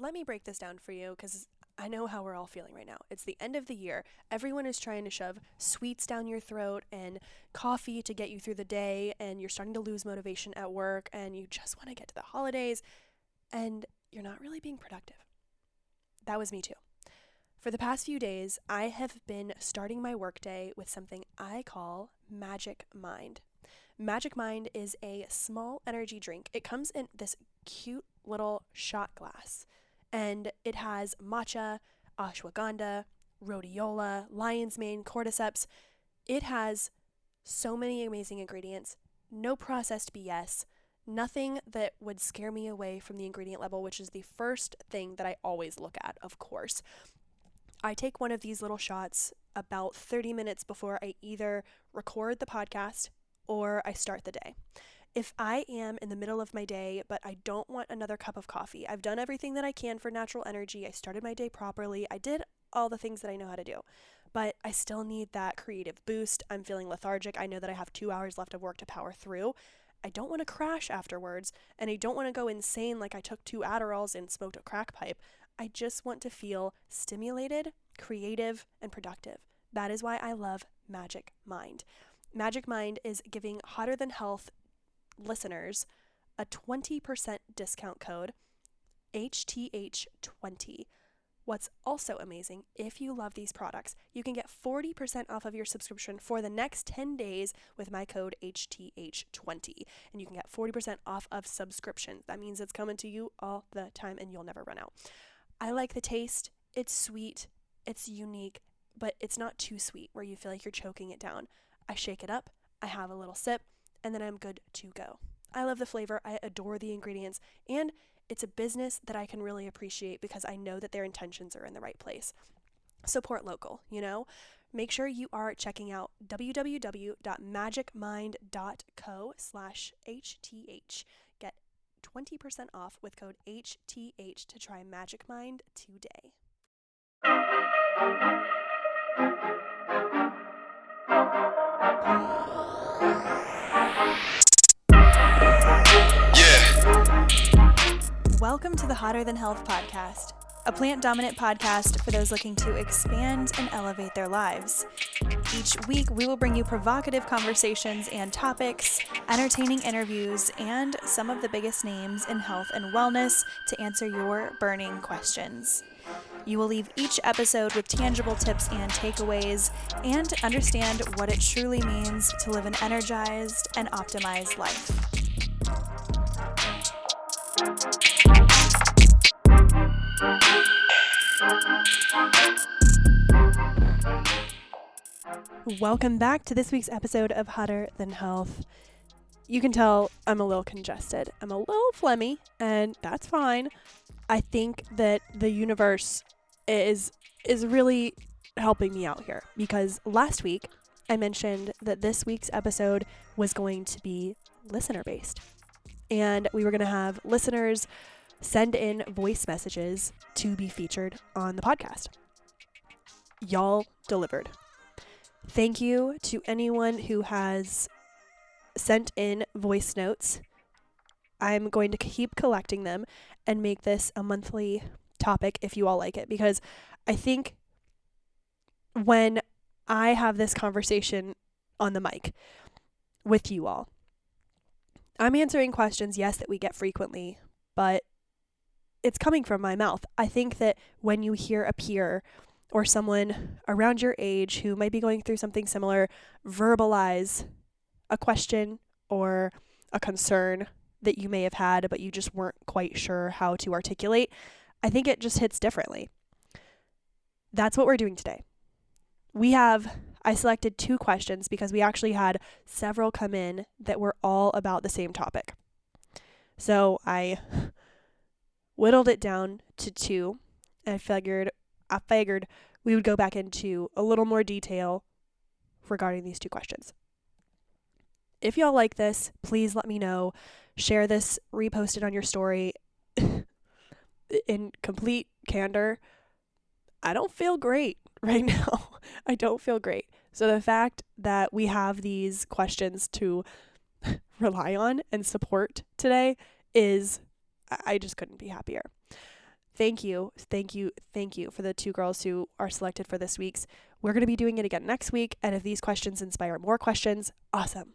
let me break this down for you because I know how we're all feeling right now. It's the end of the year. Everyone is trying to shove sweets down your throat and coffee to get you through the day, and you're starting to lose motivation at work, and you just want to get to the holidays, and you're not really being productive. That was me too. For the past few days, I have been starting my workday with something I call Magic Mind. Magic Mind is a small energy drink. It comes in this cute little shot glass, and it has matcha, ashwagandha, rhodiola, lion's mane, cordyceps. It has so many amazing ingredients, no processed BS, nothing that would scare me away from the ingredient level, which is the first thing that I always look at, of course. I take one of these little shots about 30 minutes before I either record the podcast or I start the day. If I am in the middle of my day, but I don't want another cup of coffee, I've done everything that I can for natural energy, I started my day properly, I did all the things that I know how to do, but I still need that creative boost. I'm feeling lethargic. I know that I have 2 hours left of work to power through. I don't want to crash afterwards, and I don't want to go insane like I took 2 Adderalls and smoked a crack pipe. I just want to feel stimulated, creative, and productive. That is why I love Magic Mind. Magic Mind is giving Hotter Than Health listeners a 20% discount code, HTH20. What's also amazing, if you love these products, you can get 40% off of your subscription for the next 10 days with my code HTH20. And you can get 40% off of subscriptions. That means it's coming to you all the time and you'll never run out. I like the taste. It's sweet. It's unique, but it's not too sweet where you feel like you're choking it down. I shake it up, I have a little sip, and then I'm good to go. I love the flavor. I adore the ingredients, and it's a business that I can really appreciate because I know that their intentions are in the right place. Support local, Make sure you are checking out www.magicmind.co/HTH. Get 20% off with code HTH to try Magic Mind today. Welcome to the Hotter Than Health podcast, a plant-dominant podcast for those looking to expand and elevate their lives. Each week, we will bring you provocative conversations and topics, entertaining interviews, and some of the biggest names in health and wellness to answer your burning questions. You will leave each episode with tangible tips and takeaways and understand what it truly means to live an energized and optimized life. Welcome back to this week's episode of Hotter Than Health. You can tell I'm a little congested. I'm a little phlegmy, and that's fine. I think that the universe is really helping me out here because last week I mentioned that this week's episode was going to be listener-based, and we were going to have listeners send in voice messages to be featured on the podcast. Y'all delivered. Thank you to anyone who has sent in voice notes. I'm going to keep collecting them and make this a monthly topic if you all like it, because I think when I have this conversation on the mic with you all, I'm answering questions, yes, that we get frequently, but it's coming from my mouth. I think that when you hear a peer or someone around your age who might be going through something similar verbalize a question or a concern that you may have had, but you just weren't quite sure how to articulate, I think it just hits differently. That's what we're doing today. I selected 2 questions because we actually had several come in that were all about the same topic. So I whittled it down to 2, and I figured we would go back into a little more detail regarding these 2 questions. If y'all like this, please let me know. Share this, repost it on your story. In complete candor, I don't feel great right now. I don't feel great. So the fact that we have these questions to rely on and support today I just couldn't be happier. thank you for the 2 girls who are selected for this week's. We're going to be doing it again next week. And if these questions inspire more questions, awesome.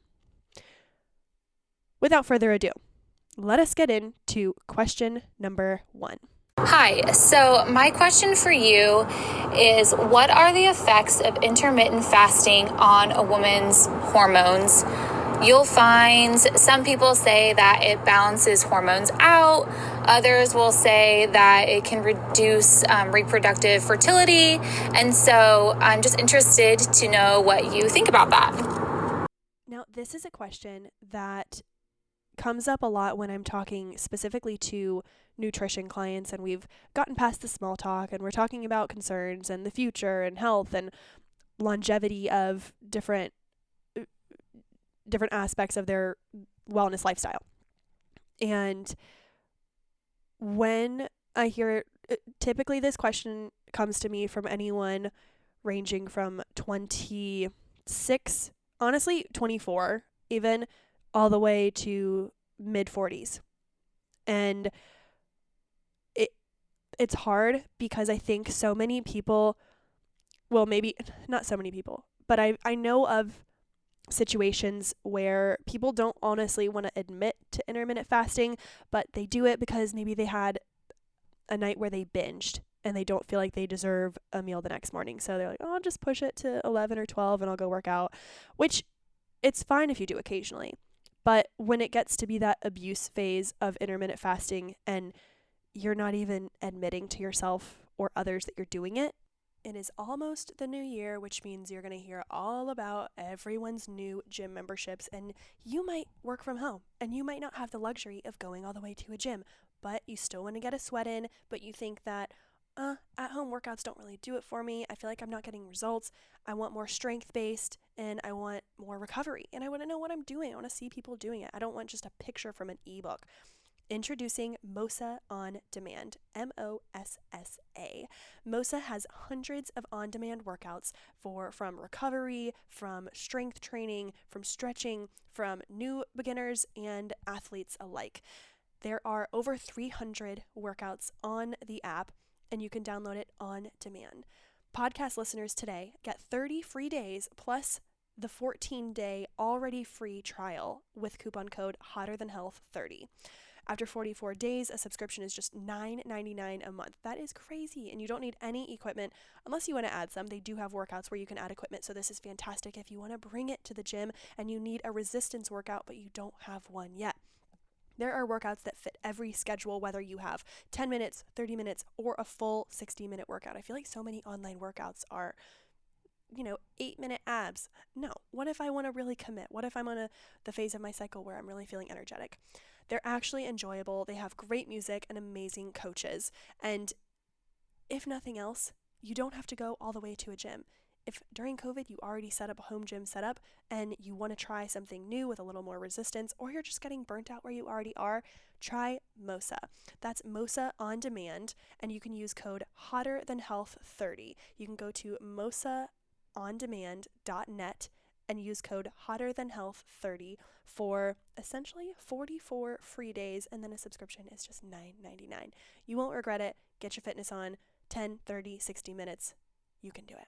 Without further ado, let us get into question number 1. Hi, so my question for you is, what are the effects of intermittent fasting on a woman's hormones? You'll find some people say that it balances hormones out. Others will say that it can reduce reproductive fertility. And so I'm just interested to know what you think about that. Now, this is a question that comes up a lot when I'm talking specifically to nutrition clients, and we've gotten past the small talk and we're talking about concerns and the future and health and longevity of different aspects of their wellness lifestyle. And when I hear it, typically this question comes to me from anyone ranging from 26, honestly 24 even, all the way to mid 40s. And it's hard because I think so many people, well, maybe not so many people, but I know of situations where people don't honestly want to admit to intermittent fasting, but they do it because maybe they had a night where they binged and they don't feel like they deserve a meal the next morning. So they're like, oh, I'll just push it to 11 or 12 and I'll go work out, which it's fine if you do occasionally. But when it gets to be that abuse phase of intermittent fasting and you're not even admitting to yourself or others that you're doing it, it is almost the new year, which means you're going to hear all about everyone's new gym memberships, and you might work from home and you might not have the luxury of going all the way to a gym, but you still want to get a sweat in, but you think that at home workouts don't really do it for me. I feel like I'm not getting results. I want more strength based and I want more recovery, and I want to know what I'm doing. I want to see people doing it. I don't want just a picture from an ebook. Introducing Mossa On Demand, Mossa. Mossa has hundreds of on-demand workouts from recovery, from strength training, from stretching, from new beginners and athletes alike. There are over 300 workouts on the app, and you can download it on demand. Podcast listeners today get 30 free days plus the 14-day already free trial with coupon code HotterThanHealth30. After 44 days, a subscription is just $9.99 a month. That is crazy, and you don't need any equipment unless you want to add some. They do have workouts where you can add equipment, so this is fantastic if you want to bring it to the gym and you need a resistance workout, but you don't have one yet. There are workouts that fit every schedule, whether you have 10 minutes, 30 minutes, or a full 60-minute workout. I feel like so many online workouts are 8-minute abs. No, what if I want to really commit? What if I'm on the phase of my cycle where I'm really feeling energetic? They're actually enjoyable. They have great music and amazing coaches. And if nothing else, you don't have to go all the way to a gym. If during COVID you already set up a home gym setup and you want to try something new with a little more resistance, or you're just getting burnt out where you already are, try Mossa. That's Mossa On Demand, and you can use code HotterThanHealth30. You can go to mossaondemand.net and use code HotterThanHealth30 for essentially 44 free days, and then a subscription is just $9.99. You won't regret it. Get your fitness on. 10, 30, 60 minutes. You can do it.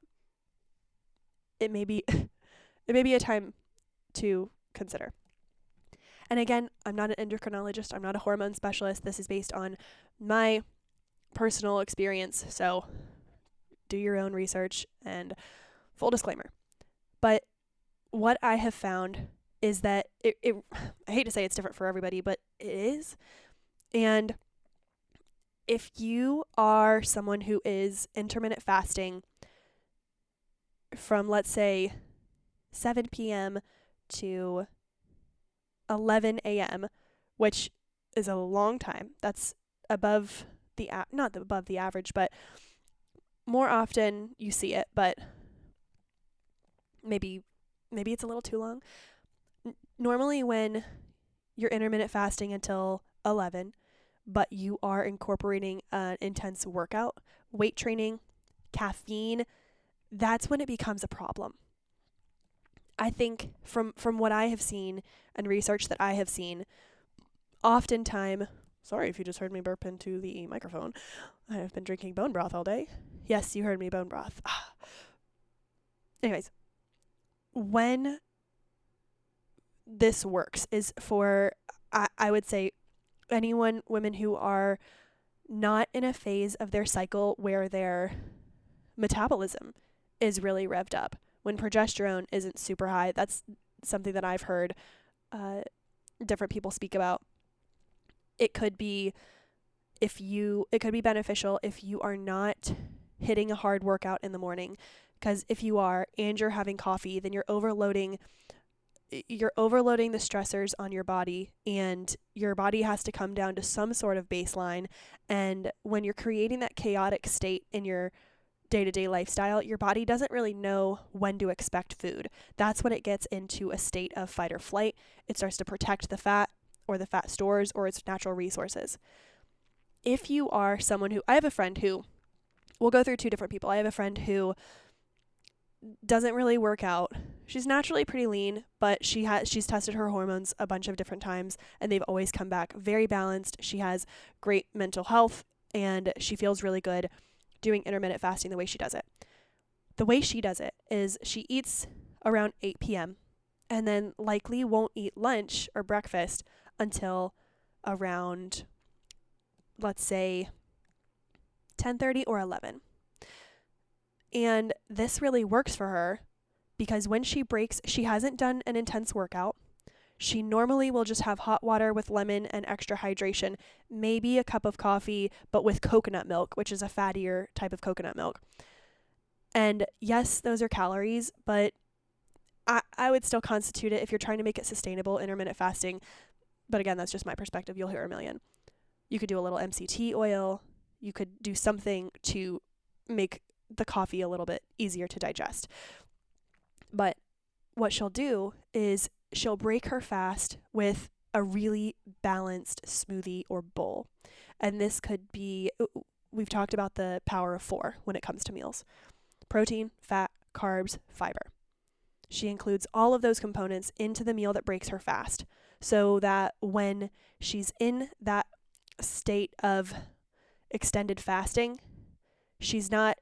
It may be a time to consider. And again, I'm not an endocrinologist. I'm not a hormone specialist. This is based on my personal experience. So do your own research, and full disclaimer. But what I have found is that I hate to say it's different for everybody, but it is. And if you are someone who is intermittent fasting from, let's say, 7 p.m. to 11 a.m., which is a long time, that's above the not above the average, but more often you see it, but maybe it's a little too long. Normally when you're intermittent fasting until 11, but you are incorporating an intense workout, weight training, caffeine, that's when it becomes a problem. I think from what I have seen and research that I have seen, oftentimes Sorry if you just heard me burp into the microphone. I have been drinking bone broth all day. Yes, you heard me, bone broth. Anyways, when this works is for, I would say, women who are not in a phase of their cycle where their metabolism is really revved up. When progesterone isn't super high, that's something that I've heard different people speak about. It could be beneficial if you are not hitting a hard workout in the morning, because if you are and you're having coffee, then you're overloading the stressors on your body, and your body has to come down to some sort of baseline. And when you're creating that chaotic state in your day-to-day lifestyle, your body doesn't really know when to expect food. That's when it gets into a state of fight or flight. It starts to protect the fat or the fat stores or its natural resources. If you are someone who, I have a friend who, we'll go through two different people. I have a friend who doesn't really work out. She's naturally pretty lean, but she's tested her hormones a bunch of different times and they've always come back very balanced. She has great mental health and she feels really good doing intermittent fasting the way she does it. The way she does it is she eats around 8 p.m. and then likely won't eat lunch or breakfast until around, let's say, 10:30 or 11. And this really works for her because when she breaks, she hasn't done an intense workout. She normally will just have hot water with lemon and extra hydration, maybe a cup of coffee, but with coconut milk, which is a fattier type of coconut milk. And yes, those are calories, but I would still constitute it if you're trying to make it sustainable, intermittent fasting. But again, that's just my perspective. You'll hear a million. You could do a little MCT oil. You could do something to make the coffee a little bit easier to digest. But what she'll do is she'll break her fast with a really balanced smoothie or bowl. And this could be, we've talked about the power of 4 when it comes to meals: protein, fat, carbs, fiber. She includes all of those components into the meal that breaks her fast, so that when she's in that state of extended fasting, she's not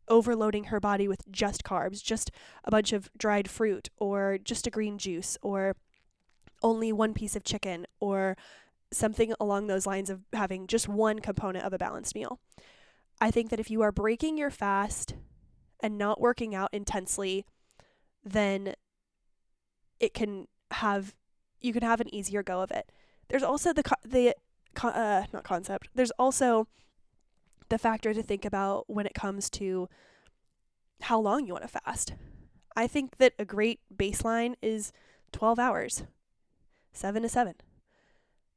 overloading her body with just carbs, just a bunch of dried fruit, or just a green juice, or only one piece of chicken, or something along those lines of having just one component of a balanced meal. I think that if you are breaking your fast and not working out intensely, then you can have an easier go of it. There's also there's also the factor to think about when it comes to how long you want to fast. I think that a great baseline is 12 hours, 7 to 7.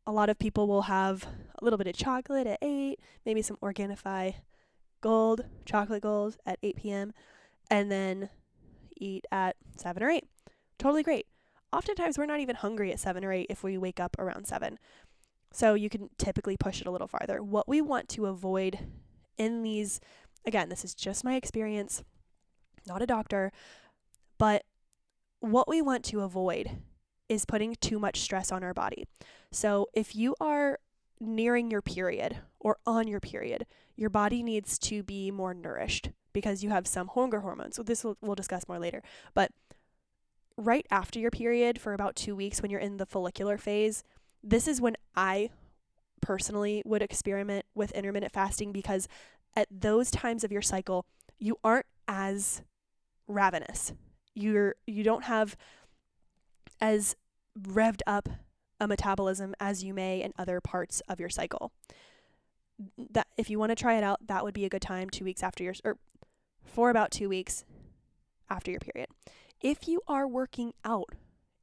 A lot of people will have a little bit of chocolate at 8, maybe some Organifi chocolate gold at 8 p.m., and then eat at 7 or 8. Totally great. Oftentimes we're not even hungry at 7 or 8 if we wake up around 7. So you can typically push it a little farther. What we want to avoid in these, again, this is just my experience, not a doctor, but what we want to avoid is putting too much stress on our body. So if you are nearing your period or on your period, your body needs to be more nourished because you have some hunger hormones. So this we'll discuss more later. But right after your period, for about 2 weeks when you're in the follicular phase, this is when I personally would experiment with intermittent fasting, because at those times of your cycle, you aren't as ravenous. You don't have as revved up a metabolism as you may in other parts of your cycle. That if you want to try it out, that would be a good time 2 weeks after for about 2 weeks after your period. If you are working out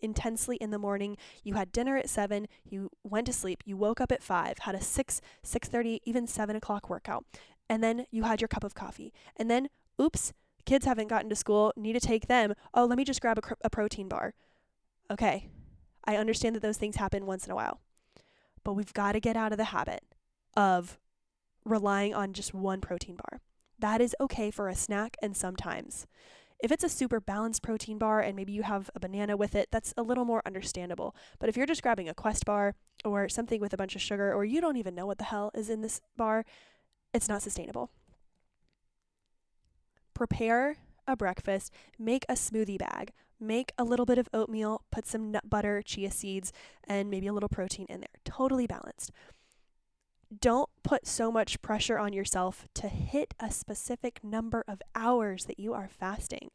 intensely in the morning, you had dinner at 7, you went to sleep, you woke up at 5, had a 6:30, even 7 o'clock workout, and then you had your cup of coffee, and then, oops, kids haven't gotten to school, need to take them, oh, let me just grab a protein bar. Okay, I understand that those things happen once in a while, but we've got to get out of the habit of relying on just one protein bar. That is okay for a snack and sometimes. If it's a super balanced protein bar and maybe you have a banana with it, that's a little more understandable. But if you're just grabbing a Quest bar or something with a bunch of sugar, or you don't even know what the hell is in this bar, it's not sustainable. Prepare a breakfast, make a smoothie bag, make a little bit of oatmeal, put some nut butter, chia seeds, and maybe a little protein in there. Totally balanced. Don't put so much pressure on yourself to hit a specific number of hours that you are fasting.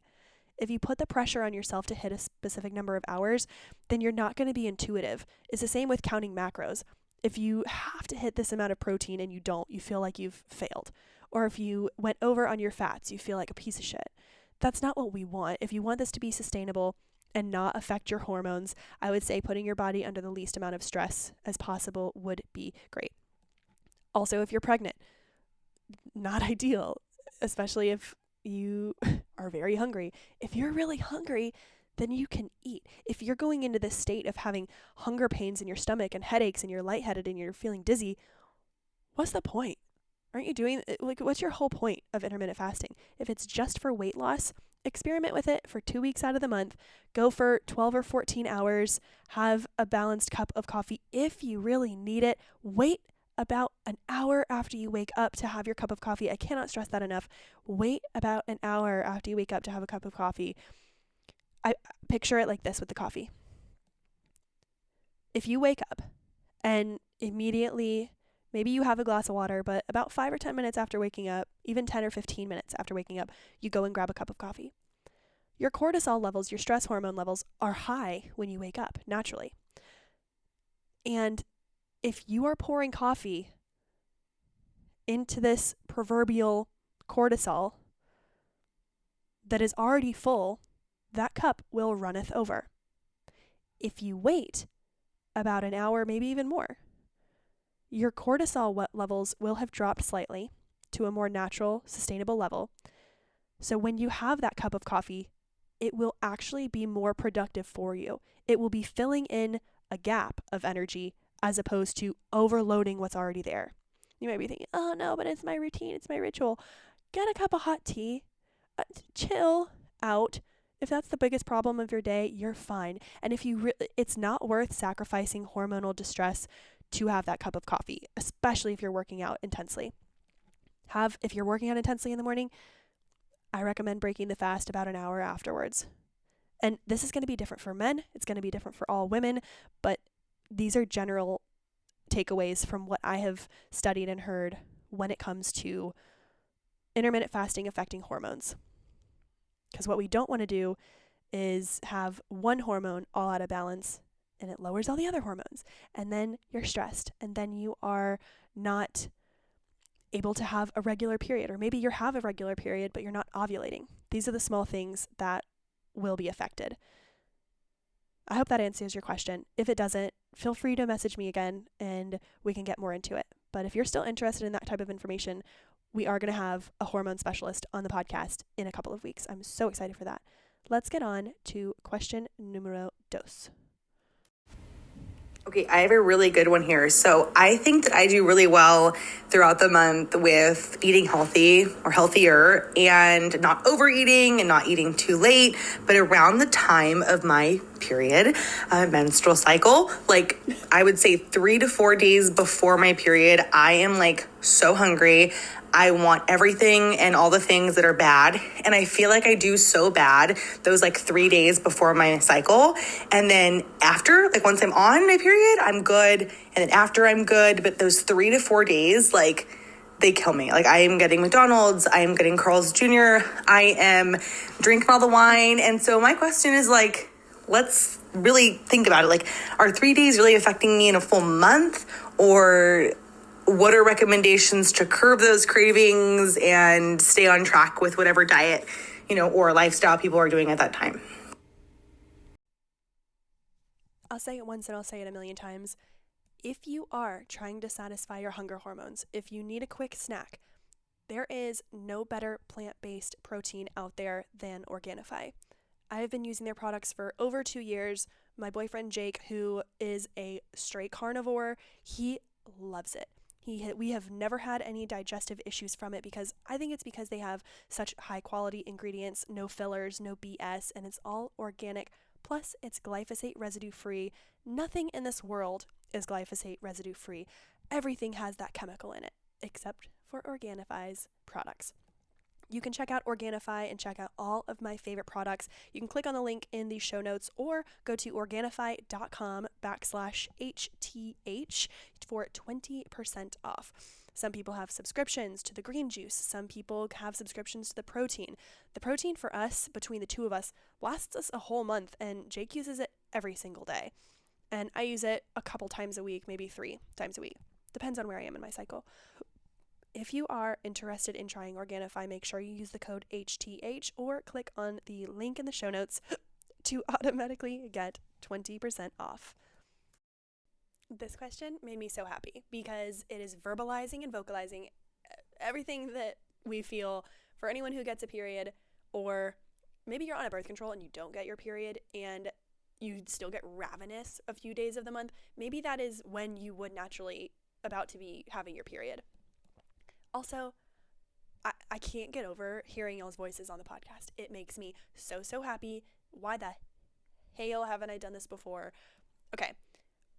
If you put the pressure on yourself to hit a specific number of hours, then you're not going to be intuitive. It's the same with counting macros. If you have to hit this amount of protein and you don't, you feel like you've failed. Or if you went over on your fats, you feel like a piece of shit. That's not what we want. If you want this to be sustainable and not affect your hormones, I would say putting your body under the least amount of stress as possible would be great. Also, if you're pregnant, not ideal, especially if you are very hungry. If you're really hungry, then you can eat. If you're going into this state of having hunger pains in your stomach and headaches and you're lightheaded and you're feeling dizzy, what's the point? Aren't you doing, like, what's your whole point of intermittent fasting? If it's just for weight loss, experiment with it for 2 weeks out of the month. Go for 12 or 14 hours. Have a balanced cup of coffee if you really need it. Wait about an hour after you wake up to have your cup of coffee. I cannot stress that enough. Wait about an hour after you wake up to have a cup of coffee. I picture it like this with the coffee. If you wake up and immediately, maybe you have a glass of water, but about 5 or 10 minutes after waking up, even 10 or 15 minutes after waking up, you go and grab a cup of coffee. Your cortisol levels, your stress hormone levels are high when you wake up, naturally. And if you are pouring coffee into this proverbial cortisol that is already full, that cup will runneth over. If you wait about an hour, maybe even more, your cortisol levels will have dropped slightly to a more natural, sustainable level. So when you have that cup of coffee, it will actually be more productive for you. It will be filling in a gap of energy as opposed to overloading what's already there. You might be thinking, oh no, but it's my routine, it's my ritual. Get a cup of hot tea, chill out. If that's the biggest problem of your day, you're fine. And if you it's not worth sacrificing hormonal distress to have that cup of coffee, especially if you're working out intensely. If you're working out intensely in the morning, I recommend breaking the fast about an hour afterwards. And this is going to be different for men. It's going to be different for all women, but these are general takeaways from what I have studied and heard when it comes to intermittent fasting affecting hormones. Because what we don't want to do is have one hormone all out of balance and it lowers all the other hormones. And then you're stressed and then you are not able to have a regular period, or maybe you have a regular period, but you're not ovulating. These are the small things that will be affected. I hope that answers your question. If it doesn't, feel free to message me again and we can get more into it. But if you're still interested in that type of information, we are going to have a hormone specialist on the podcast in a couple of weeks. I'm so excited for that. Let's get on to question numero dos. Okay, I have a really good one here. So I think that I do really well throughout the month with eating healthy or healthier and not overeating and not eating too late. But around the time of my period, menstrual cycle, like I would say 3 to 4 days before my period, I am like so hungry. I want everything and all the things that are bad. And I feel like I do so bad those like 3 days before my cycle. And then after, like once I'm on my period, I'm good. And then after I'm good. But those 3 to 4 days, like they kill me. Like I am getting McDonald's, I am getting Carl's Jr., I am drinking all the wine. And so my question is like, let's really think about it. Like, are 3 days really affecting me in a full month? Or what are recommendations to curb those cravings and stay on track with whatever diet, or lifestyle people are doing at that time? I'll say it once and I'll say it a million times. If you are trying to satisfy your hunger hormones, if you need a quick snack, there is no better plant-based protein out there than Organifi. I have been using their products for over 2 years. My boyfriend Jake, who is a straight carnivore, he loves it. We have never had any digestive issues from it because I think it's because they have such high quality ingredients, no fillers, no BS, and it's all organic. Plus, it's glyphosate residue free. Nothing in this world is glyphosate residue free. Everything has that chemical in it, except for Organifi's products. You can check out Organifi and check out all of my favorite products. You can click on the link in the show notes or go to Organifi.com/HTH for 20% off. Some people have subscriptions to the green juice. Some people have subscriptions to the protein. The protein for us, between the two of us, lasts us a whole month, and Jake uses it every single day. And I use it a couple times a week, maybe 3 times a week. Depends on where I am in my cycle. If you are interested in trying Organifi, make sure you use the code HTH or click on the link in the show notes to automatically get 20% off. This question made me so happy because it is verbalizing and vocalizing everything that we feel for anyone who gets a period, or maybe you're on a birth control and you don't get your period and you still get ravenous a few days of the month. Maybe that is when you would naturally about to be having your period. Also, I can't get over hearing y'all's voices on the podcast. It makes me so happy. Why the hell haven't I done this before? Okay,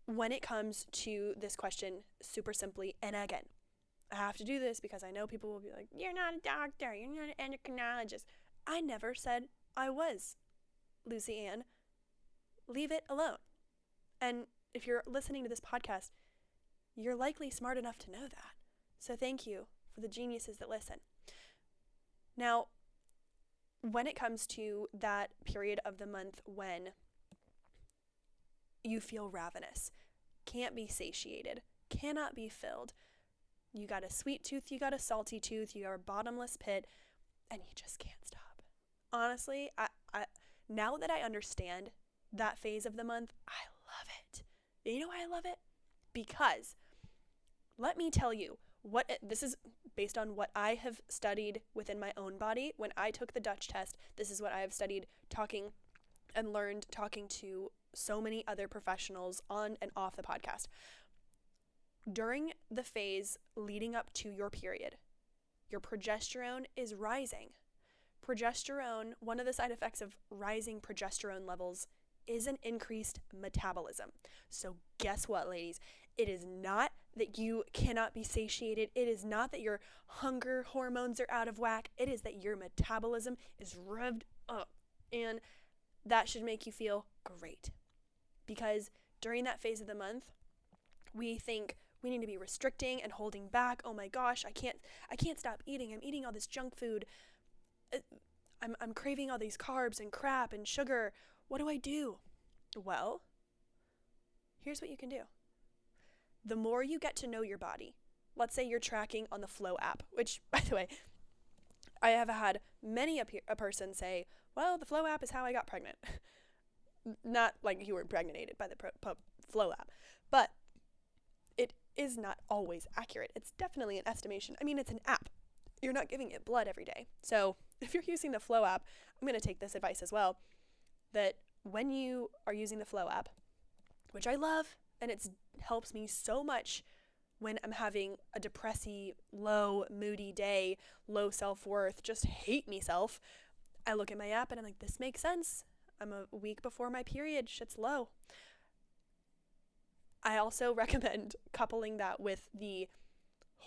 when it comes to this question, super simply, and again, I have to do this because I know people will be like, you're not a doctor, you're not an endocrinologist. I never said I was, Lucy Ann. Leave it alone. And if you're listening to this podcast, you're likely smart enough to know that. So thank you for the geniuses that listen. Now, when it comes to that period of the month when you feel ravenous, can't be satiated, cannot be filled, you got a sweet tooth, you got a salty tooth, you got a bottomless pit, and you just can't stop. Honestly, I now that I understand that phase of the month, I love it. You know why I love it? Because, let me tell you, this is based on what I have studied within my own body. When I took the Dutch test, this is what I have studied talking and learned talking to so many other professionals on and off the podcast. During the phase leading up to your period, your progesterone is rising. Progesterone, one of the side effects of rising progesterone levels is an increased metabolism. So guess what, ladies? It is not that you cannot be satiated. It is not that your hunger hormones are out of whack. It is that your metabolism is revved up. And that should make you feel great. Because during that phase of the month, we think we need to be restricting and holding back. Oh my gosh, I can't stop eating. I'm eating all this junk food. I'm craving all these carbs and crap and sugar. What do I do? Well, here's what you can do. The more you get to know your body, let's say you're tracking on the Flow app, which, by the way, I have had many a person say, well, the Flow app is how I got pregnant. Not like you were impregnated by the Flow app, but it is not always accurate. It's definitely an estimation. I mean, it's an app. You're not giving it blood every day. So if you're using the Flow app, I'm going to take this advice as well, that when you are using the Flow app, which I love, and it helps me so much when I'm having a depressy, low, moody day, low self-worth, just hate myself, I look at my app and I'm like, this makes sense. I'm a week before my period, shit's low. I also recommend coupling that with the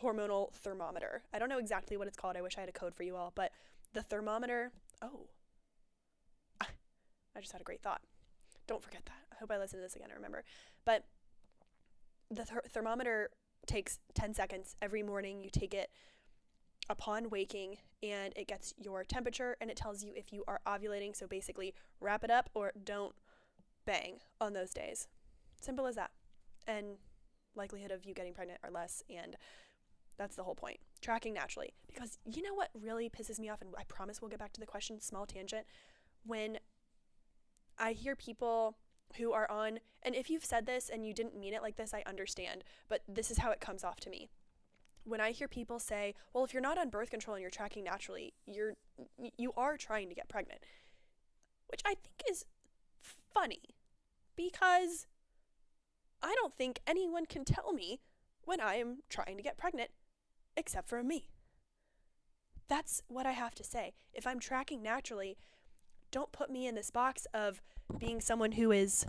hormonal thermometer. I don't know exactly what it's called. I wish I had a code for you all, but the thermometer, I just had a great thought. Don't forget that. I hope I listen to this again and remember. But the thermometer takes 10 seconds every morning. You take it upon waking and it gets your temperature and it tells you if you are ovulating. So basically wrap it up or don't bang on those days. Simple as that. And likelihood of you getting pregnant are less, and that's the whole point. Tracking naturally. Because you know what really pisses me off, and I promise we'll get back to the question, small tangent, when I hear people who are on, and if you've said this and you didn't mean it like this, I understand, but this is how it comes off to me. When I hear people say, well, if you're not on birth control and you're tracking naturally, you are trying to get pregnant, which I think is funny, because I don't think anyone can tell me when I am trying to get pregnant, except for me. That's what I have to say. If I'm tracking naturally, don't put me in this box of being someone who is,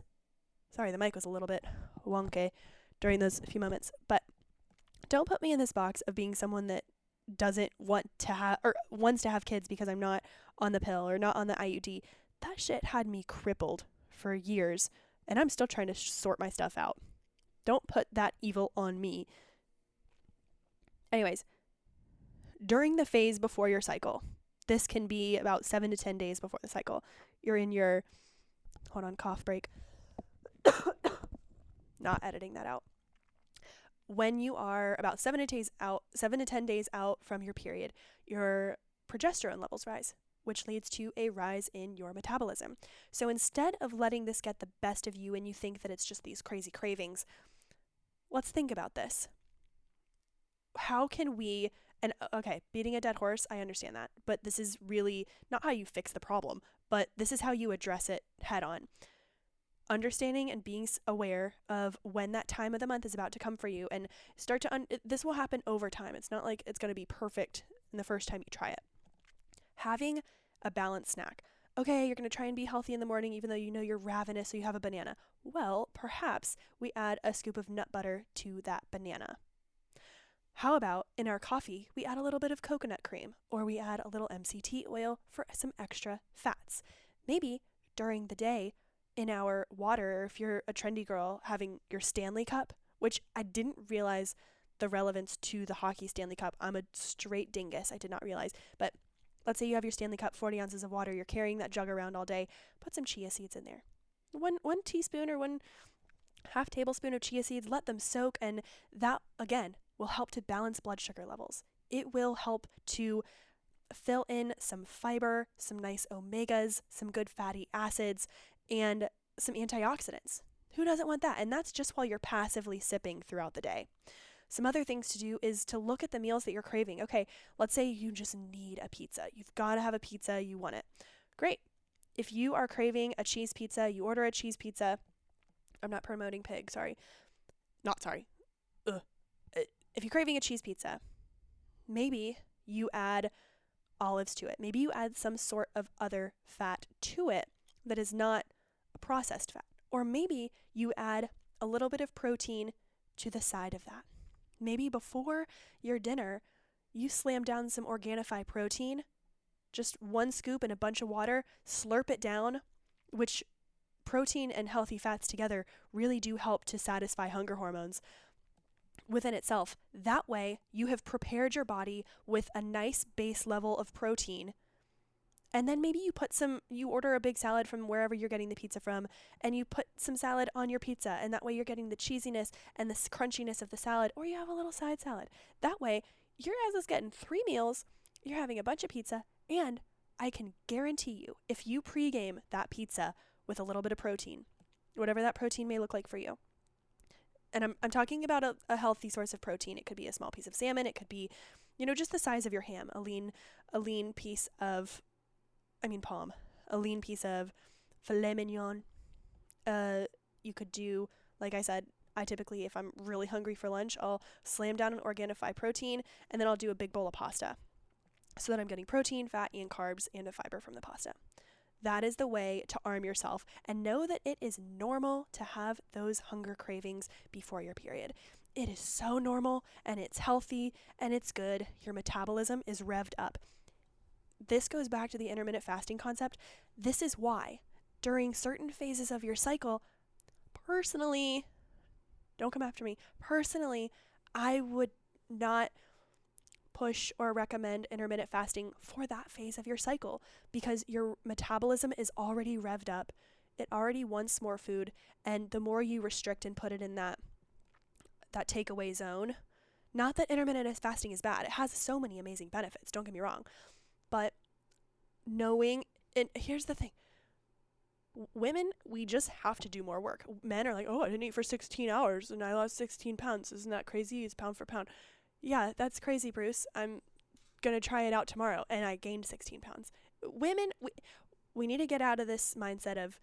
sorry, the mic was a little bit wonky during those few moments, but don't put me in this box of being someone that doesn't want to have, or wants to have kids because I'm not on the pill or not on the IUD. That shit had me crippled for years, and I'm still trying to sort my stuff out. Don't put that evil on me. Anyways, during the phase before your cycle, this can be about 7 to 10 days before the cycle. You're in your, hold on, cough break. Not editing that out. When you are about 7 to 10 days out from your period, your progesterone levels rise, which leads to a rise in your metabolism. So instead of letting this get the best of you and you think that it's just these crazy cravings, let's think about this. How can we, and okay, beating a dead horse, I understand that, but this is really not how you fix the problem, but this is how you address it head on. Understanding and being aware of when that time of the month is about to come for you, and start to, this will happen over time. It's not like it's going to be perfect in the first time you try it. Having a balanced snack. Okay, you're going to try and be healthy in the morning, even though you know you're ravenous, so you have a banana. Well, perhaps we add a scoop of nut butter to that banana. How about in our coffee, we add a little bit of coconut cream, or we add a little MCT oil for some extra fats. Maybe during the day in our water, or if you're a trendy girl, having your Stanley Cup, which I didn't realize the relevance to the hockey Stanley Cup. I'm a straight dingus. I did not realize. But let's say you have your Stanley Cup, 40 ounces of water, you're carrying that jug around all day, put some chia seeds in there. One teaspoon or 1/2 tablespoon of chia seeds, let them soak, and that, again, will help to balance blood sugar levels. It will help to fill in some fiber, some nice omegas, some good fatty acids, and some antioxidants. Who doesn't want that? And that's just while you're passively sipping throughout the day. Some other things to do is to look at the meals that you're craving. Okay, let's say you just need a pizza. You've got to have a pizza. You want it. Great. If you are craving a cheese pizza, you order a cheese pizza. I'm not promoting pig, sorry. Not sorry. If you're craving a cheese pizza, maybe you add olives to it. Maybe you add some sort of other fat to it that is not a processed fat. Or maybe you add a little bit of protein to the side of that. Maybe before your dinner, you slam down some Organifi protein, just 1 scoop in a bunch of water, slurp it down, which protein and healthy fats together really do help to satisfy hunger hormones within itself. That way, you have prepared your body with a nice base level of protein. And then maybe you order a big salad from wherever you're getting the pizza from, and you put some salad on your pizza, and that way you're getting the cheesiness and the crunchiness of the salad, or you have a little side salad. That way, your ass is getting 3 meals, you're having a bunch of pizza, and I can guarantee you, if you pregame that pizza with a little bit of protein, whatever that protein may look like for you, and I'm talking about a healthy source of protein. It could be a small piece of salmon. It could be, just the size of your ham, a lean piece of, a lean piece of filet mignon. You could do, like I said, I typically, if I'm really hungry for lunch, I'll slam down an Organifi protein, and then I'll do a big bowl of pasta so that I'm getting protein, fat, and carbs, and a fiber from the pasta. That is the way to arm yourself, and know that it is normal to have those hunger cravings before your period. It is so normal, and it's healthy, and it's good. Your metabolism is revved up. This goes back to the intermittent fasting concept. This is why during certain phases of your cycle, personally, don't come after me, personally, I would not push or recommend intermittent fasting for that phase of your cycle, because your metabolism is already revved up. It already wants more food, and the more you restrict and put it in that takeaway zone, not that intermittent fasting is bad. It has so many amazing benefits, don't get me wrong. But knowing, and here's the thing, women, we just have to do more work. Men are like, oh, I didn't eat for 16 hours and I lost 16 pounds. Isn't that crazy? It's pound for pound. Yeah, that's crazy, Bruce. I'm going to try it out tomorrow, and I gained 16 pounds. Women, we need to get out of this mindset of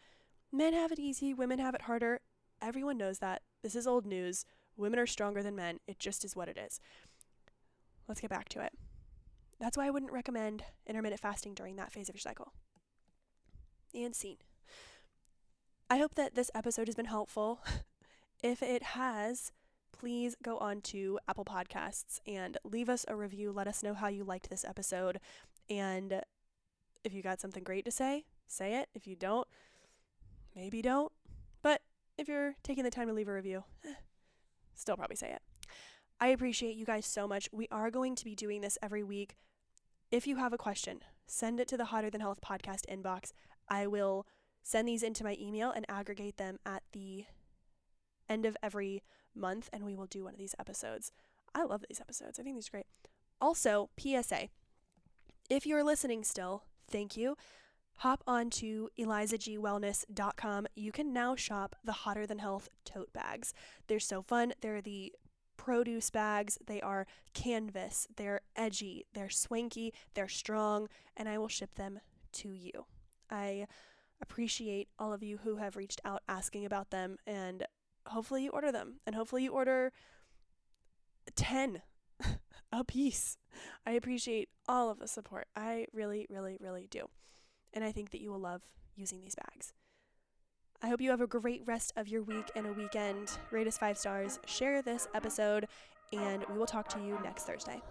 men have it easy, women have it harder. Everyone knows that. This is old news. Women are stronger than men. It just is what it is. Let's get back to it. That's why I wouldn't recommend intermittent fasting during that phase of your cycle. And scene. I hope that this episode has been helpful. If it has, please go on to Apple Podcasts and leave us a review. Let us know how you liked this episode. And if you got something great to say it. If you don't, maybe don't. But if you're taking the time to leave a review, still probably say it. I appreciate you guys so much. We are going to be doing this every week. If you have a question, send it to the Hotter Than Health podcast inbox. I will send these into my email and aggregate them at the end of every month, and we will do one of these episodes. I love these episodes. I think these are great. Also, PSA, if you're listening still, thank you. Hop on to elizagwellness.com. You can now shop the Hotter Than Health tote bags. They're so fun. They're the produce bags. They are canvas. They're edgy. They're swanky. They're strong, and I will ship them to you. I appreciate all of you who have reached out asking about them, and hopefully you order them, and hopefully you order 10 a piece. I appreciate all of the support. I really, really, really do. And I think that you will love using these bags. I hope you have a great rest of your week and a weekend. Rate us 5 stars, share this episode, and we will talk to you next Thursday.